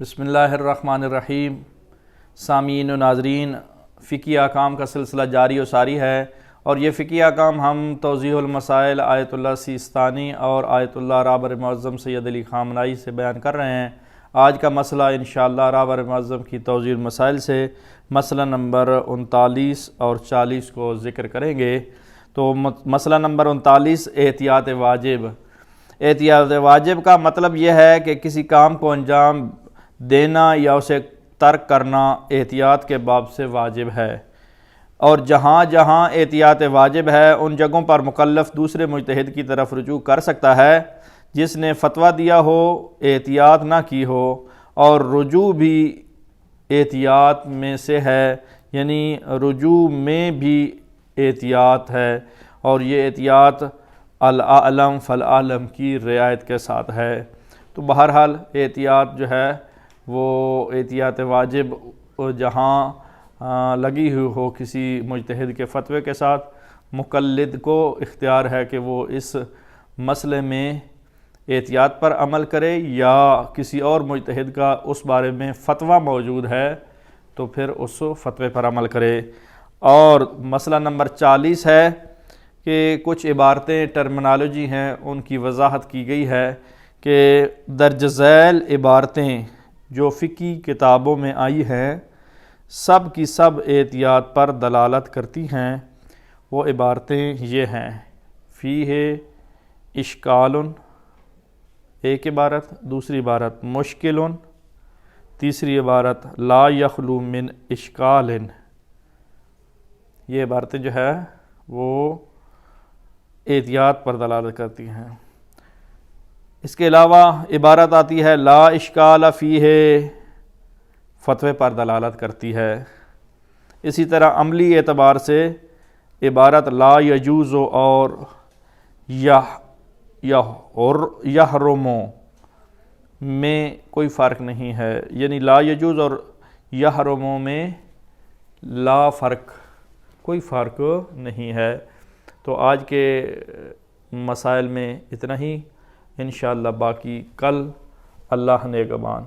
بسم اللہ الرحمن الرحیم۔ سامعین و ناظرین، فقہی احکام کا سلسلہ جاری و ساری ہے، اور یہ فقہی احکام ہم توضیح المسائل آیت اللہ سیستانی اور آیت اللہ رابر معظم سید علی خامنائی سے بیان کر رہے ہیں۔ آج کا مسئلہ انشاءاللہ رابر معظم کی توضیح المسائل سے مسئلہ نمبر 39 اور 40 کو ذکر کریں گے۔ تو مسئلہ نمبر 39، احتیاط واجب۔ احتیاط واجب کا مطلب یہ ہے کہ کسی کام کو انجام دینا یا اسے ترک کرنا احتیاط کے باب سے واجب ہے، اور جہاں جہاں احتیاط واجب ہے ان جگہوں پر مکلف دوسرے مجتہد کی طرف رجوع کر سکتا ہے جس نے فتویٰ دیا ہو، احتیاط نہ کی ہو، اور رجوع بھی احتیاط میں سے ہے، یعنی رجوع میں بھی احتیاط ہے، اور یہ احتیاط العالم فالعالم کی رعایت کے ساتھ ہے۔ تو بہرحال احتیاط جو ہے وہ احتیاط واجب جہاں لگی ہوئی ہو کسی مجتہد کے فتوے کے ساتھ، مقلد کو اختیار ہے کہ وہ اس مسئلے میں احتیاط پر عمل کرے، یا کسی اور مجتہد کا اس بارے میں فتویٰ موجود ہے تو پھر اس فتوے پر عمل کرے۔ اور مسئلہ نمبر 40 ہے کہ کچھ عبارتیں ٹرمنالوجی ہیں ان کی وضاحت کی گئی ہے کہ درج ذیل عبارتیں جو فقہی کتابوں میں آئی ہیں سب کی سب احتیاط پر دلالت کرتی ہیں۔ وہ عبارتیں یہ ہیں: فیہ اشکال، ایک عبارت، دوسری عبارت مشکل، تیسری عبارت لا یخلو من اشکال۔ یہ عبارتیں جو ہے وہ احتیاط پر دلالت کرتی ہیں۔ اس کے علاوہ عبارت آتی ہے لا اشکال فیہ، فتوے پر دلالت کرتی ہے۔ اسی طرح عملی اعتبار سے عبارت لا یجوز اور یحرم میں کوئی فرق نہیں ہے، یعنی لا یجوز اور یحرم میں لا فرق، کوئی فرق نہیں ہے۔ تو آج کے مسائل میں اتنا ہی، انشاءاللہ باقی کل اللہ نگہبان۔